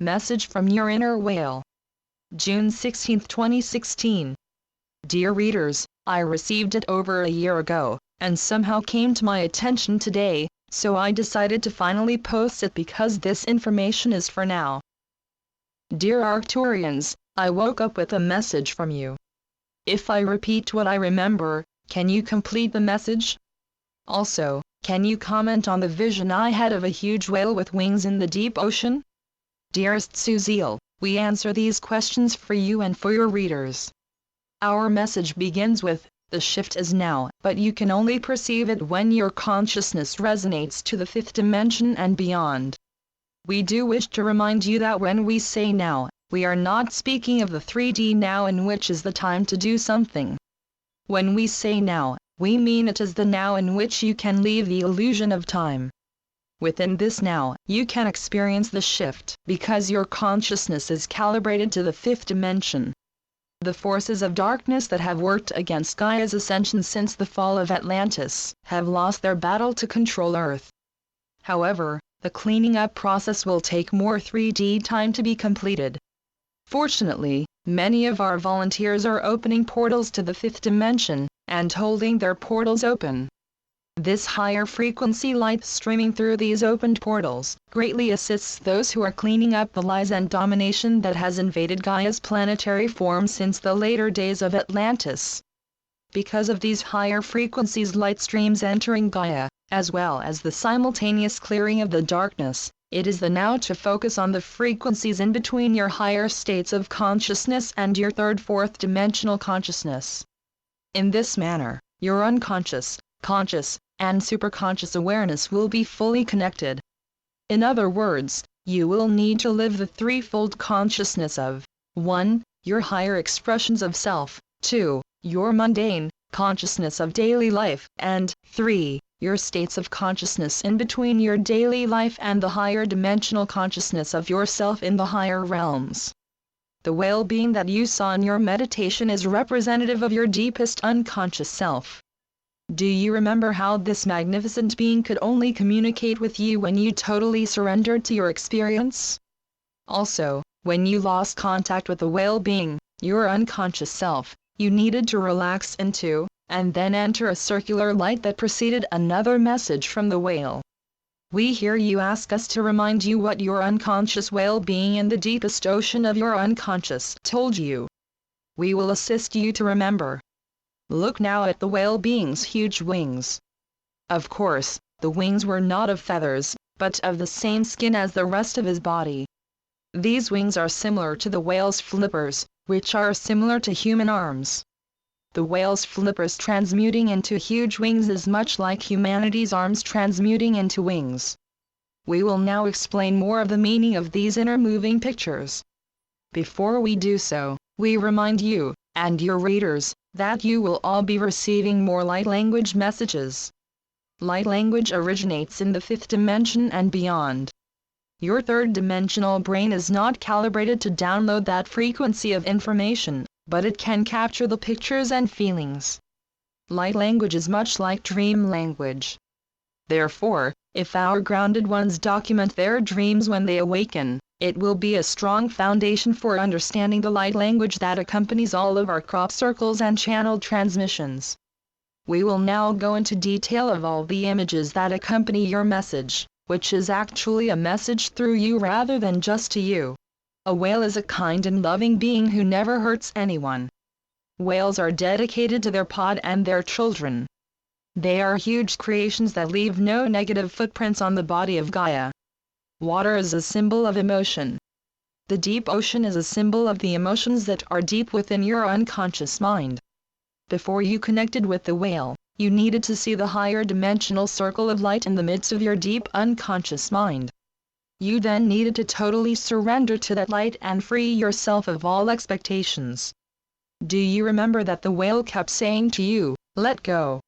Message from your inner whale. June 16, 2016. Dear readers, I received it over a year ago, and somehow came to my attention today, so I decided to finally post it because this information is for now. Dear Arcturians, I woke up with a message from you. If I repeat what I remember, can you complete the message? Also, can you comment on the vision I had of a huge whale with wings in the deep ocean? Dearest Suziel, we answer these questions for you and for your readers. Our message begins with, the shift is now, but you can only perceive it when your consciousness resonates to the fifth dimension and beyond. We do wish to remind you that when we say now, we are not speaking of the 3D now in which is the time to do something. When we say now, we mean it is the now in which you can leave the illusion of time. Within this now, you can experience the shift because your consciousness is calibrated to the fifth dimension. The forces of darkness that have worked against Gaia's ascension since the fall of Atlantis have lost their battle to control Earth. However, the cleaning up process will take more 3D time to be completed. Fortunately, many of our volunteers are opening portals to the fifth dimension, and holding their portals open. This higher frequency light streaming through these opened portals greatly assists those who are cleaning up the lies and domination that has invaded Gaia's planetary form since the later days of Atlantis. Because of these higher frequencies light streams entering Gaia, as well as the simultaneous clearing of the darkness, it is the now to focus on the frequencies in between your higher states of consciousness and your third-fourth dimensional consciousness. In this manner, your unconscious, conscious, and superconscious awareness will be fully connected. In other words, you will need to live the threefold consciousness of 1. Your higher expressions of self, 2. Your mundane consciousness of daily life, and 3. Your states of consciousness in between your daily life and the higher dimensional consciousness of yourself in the higher realms. The whale being that you saw in your meditation is representative of your deepest unconscious self. Do you remember how this magnificent being could only communicate with you when you totally surrendered to your experience? Also, when you lost contact with the whale being, your unconscious self, you needed to relax into, and then enter a circular light that preceded another message from the whale. We hear you ask us to remind you what your unconscious whale being in the deepest ocean of your unconscious told you. We will assist you to remember. Look now at the whale being's huge wings. Of course, the wings were not of feathers, but of the same skin as the rest of his body. These wings are similar to the whale's flippers, which are similar to human arms. The whale's flippers transmuting into huge wings is much like humanity's arms transmuting into wings. We will now explain more of the meaning of these inner moving pictures. Before we do so, we remind you, and your readers, that you will all be receiving more light language messages. Light language originates in the fifth dimension and beyond. Your third dimensional brain is not calibrated to download that frequency of information, but it can capture the pictures and feelings. Light language is much like dream language. Therefore, if our grounded ones document their dreams when they awaken, it will be a strong foundation for understanding the light language that accompanies all of our crop circles and channeled transmissions. We will now go into detail of all the images that accompany your message, which is actually a message through you rather than just to you. A whale is a kind and loving being who never hurts anyone. Whales are dedicated to their pod and their children. They are huge creations that leave no negative footprints on the body of Gaia. Water is a symbol of emotion. The deep ocean is a symbol of the emotions that are deep within your unconscious mind. Before you connected with the whale, you needed to see the higher dimensional circle of light in the midst of your deep unconscious mind. You then needed to totally surrender to that light and free yourself of all expectations. Do you remember that the whale kept saying to you, "Let go"?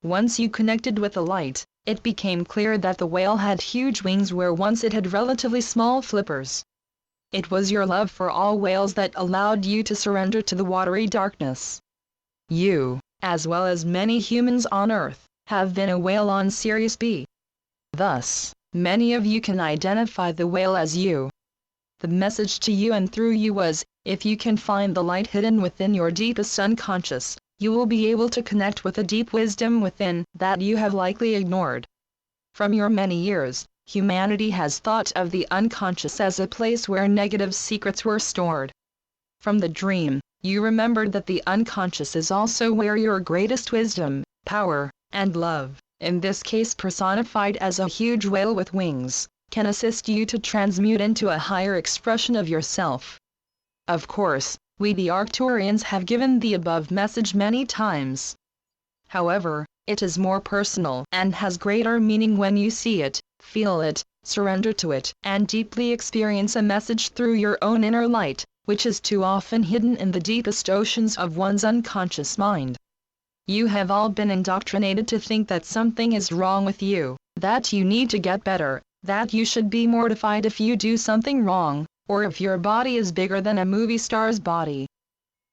Once you connected with the light, it became clear that the whale had huge wings where once it had relatively small flippers. It was your love for all whales that allowed you to surrender to the watery darkness. You, as well as many humans on Earth, have been a whale on Sirius B. Thus, many of you can identify the whale as you. The message to you and through you was, if you can find the light hidden within your deepest unconscious, you will be able to connect with a deep wisdom within that you have likely ignored. From your many years, humanity has thought of the unconscious as a place where negative secrets were stored. From the dream, you remembered that the unconscious is also where your greatest wisdom, power, and love, in this case personified as a huge whale with wings, can assist you to transmute into a higher expression of yourself. Of course, we the Arcturians have given the above message many times. However, it is more personal and has greater meaning when you see it, feel it, surrender to it, and deeply experience a message through your own inner light, which is too often hidden in the deepest oceans of one's unconscious mind. You have all been indoctrinated to think that something is wrong with you, that you need to get better, that you should be mortified if you do something wrong, or if your body is bigger than a movie star's body.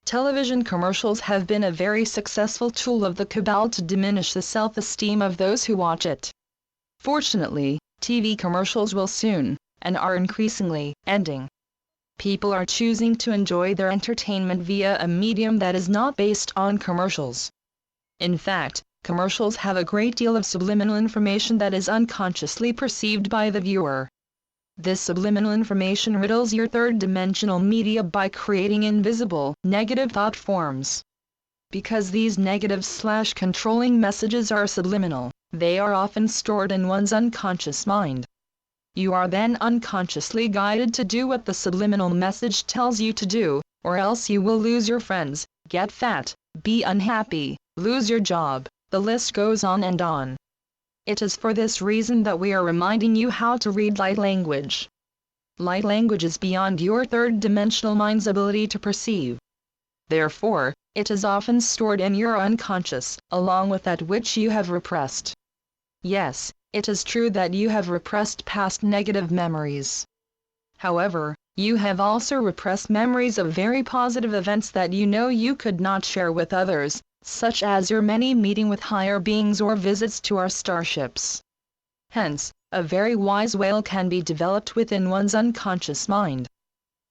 Television commercials have been a very successful tool of the cabal to diminish the self-esteem of those who watch it. Fortunately, TV commercials will soon, and are increasingly, ending. People are choosing to enjoy their entertainment via a medium that is not based on commercials. In fact, commercials have a great deal of subliminal information that is unconsciously perceived by the viewer. This subliminal information riddles your third-dimensional media by creating invisible, negative thought forms. Because these negative/controlling messages are subliminal, they are often stored in one's unconscious mind. You are then unconsciously guided to do what the subliminal message tells you to do, or else you will lose your friends, get fat, be unhappy, lose your job, the list goes on and on. It is for this reason that we are reminding you how to read light language. Light language is beyond your third-dimensional mind's ability to perceive. Therefore, it is often stored in your unconscious, along with that which you have repressed. Yes, it is true that you have repressed past negative memories. However, you have also repressed memories of very positive events that you know you could not share with others, such as your many meeting with higher beings or visits to our starships. Hence, a very wise whale can be developed within one's unconscious mind.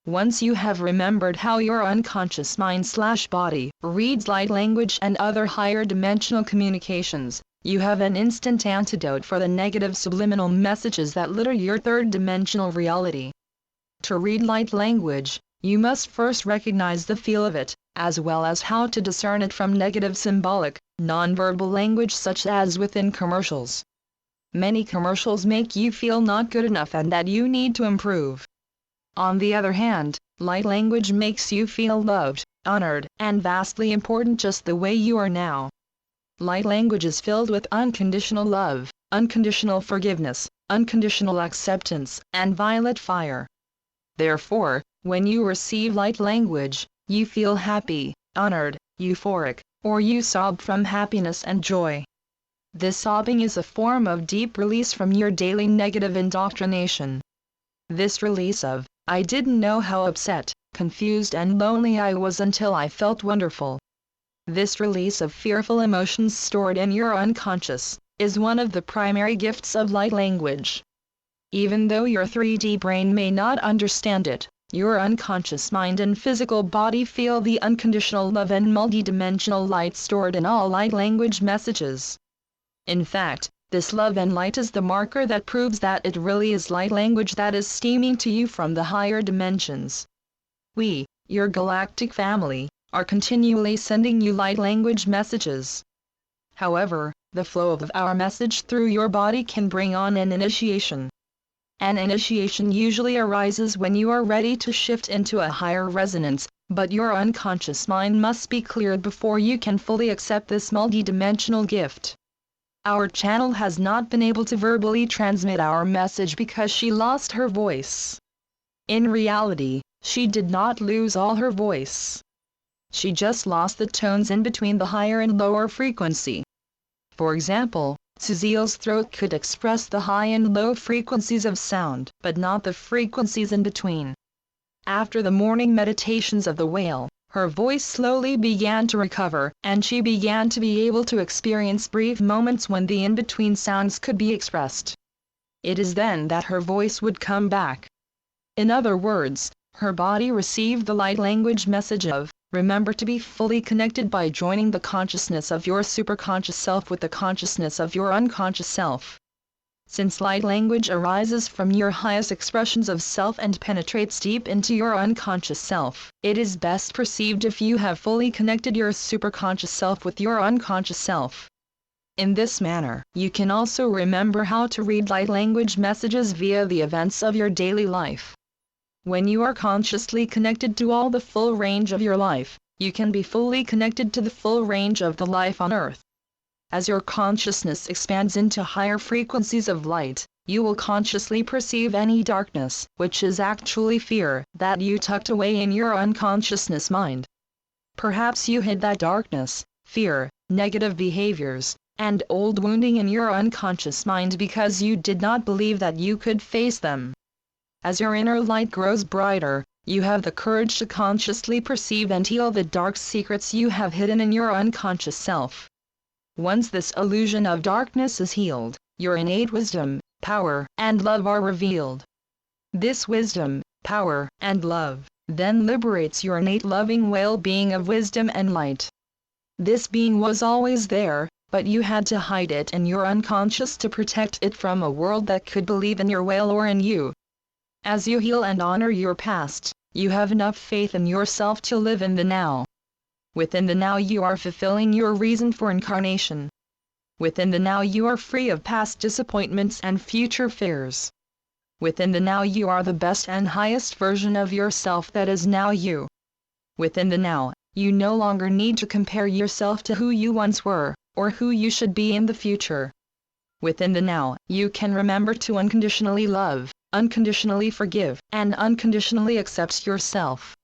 Once you have remembered how your unconscious mind/body reads light language and other higher dimensional communications, you have an instant antidote for the negative subliminal messages that litter your third-dimensional reality. To read light language, you must first recognize the feel of it, as well as how to discern it from negative symbolic, nonverbal language such as within commercials. Many commercials make you feel not good enough and that you need to improve. On the other hand, light language makes you feel loved, honored, and vastly important just the way you are now. Light language is filled with unconditional love, unconditional forgiveness, unconditional acceptance, and violet fire. Therefore, when you receive light language, you feel happy, honored, euphoric, or you sob from happiness and joy. This sobbing is a form of deep release from your daily negative indoctrination. This release of, I didn't know how upset, confused and lonely I was until I felt wonderful. This release of fearful emotions stored in your unconscious, is one of the primary gifts of light language. Even though your 3D brain may not understand it, your unconscious mind and physical body feel the unconditional love and multidimensional light stored in all light language messages. In fact, this love and light is the marker that proves that it really is light language that is steaming to you from the higher dimensions. We, your galactic family, are continually sending you light language messages. However, the flow of our message through your body can bring on an initiation. An initiation usually arises when you are ready to shift into a higher resonance, but your unconscious mind must be cleared before you can fully accept this multidimensional gift. Our channel has not been able to verbally transmit our message because she lost her voice. In reality, she did not lose all her voice. She just lost the tones in between the higher and lower frequency. For example, Suziel's throat could express the high and low frequencies of sound, but not the frequencies in between. After the morning meditations of the whale, her voice slowly began to recover, and she began to be able to experience brief moments when the in-between sounds could be expressed. It is then that her voice would come back. In other words, her body received the light language message of, remember to be fully connected by joining the consciousness of your superconscious self with the consciousness of your unconscious self. Since light language arises from your highest expressions of self and penetrates deep into your unconscious self, it is best perceived if you have fully connected your superconscious self with your unconscious self. In this manner, you can also remember how to read light language messages via the events of your daily life. When you are consciously connected to all the full range of your life, you can be fully connected to the full range of the life on earth. As your consciousness expands into higher frequencies of light, you will consciously perceive any darkness, which is actually fear, that you tucked away in your unconsciousness mind. Perhaps you hid that darkness, fear, negative behaviors, and old wounding in your unconscious mind because you did not believe that you could face them. As your inner light grows brighter, you have the courage to consciously perceive and heal the dark secrets you have hidden in your unconscious self. Once this illusion of darkness is healed, your innate wisdom, power, and love are revealed. This wisdom, power, and love then liberates your innate loving well-being of wisdom and light. This being was always there, but you had to hide it in your unconscious to protect it from a world that could believe in your will or in you. As you heal and honor your past, you have enough faith in yourself to live in the now. Within the now you are fulfilling your reason for incarnation. Within the now you are free of past disappointments and future fears. Within the now you are the best and highest version of yourself that is now you. Within the now, you no longer need to compare yourself to who you once were, or who you should be in the future. Within the now, you can remember to unconditionally love, unconditionally forgive, and unconditionally accept yourself.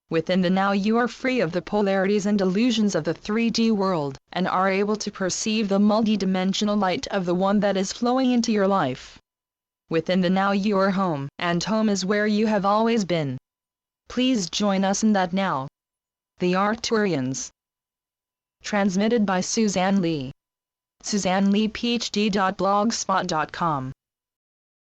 Within the now you are free of the polarities and illusions of the 3D world, and are able to perceive the multidimensional light of the one that is flowing into your life. Within the now you are home, and home is where you have always been. Please join us in that now. The Arcturians. Transmitted by Suzanne Lee. SuzanneLeePhD.blogspot.com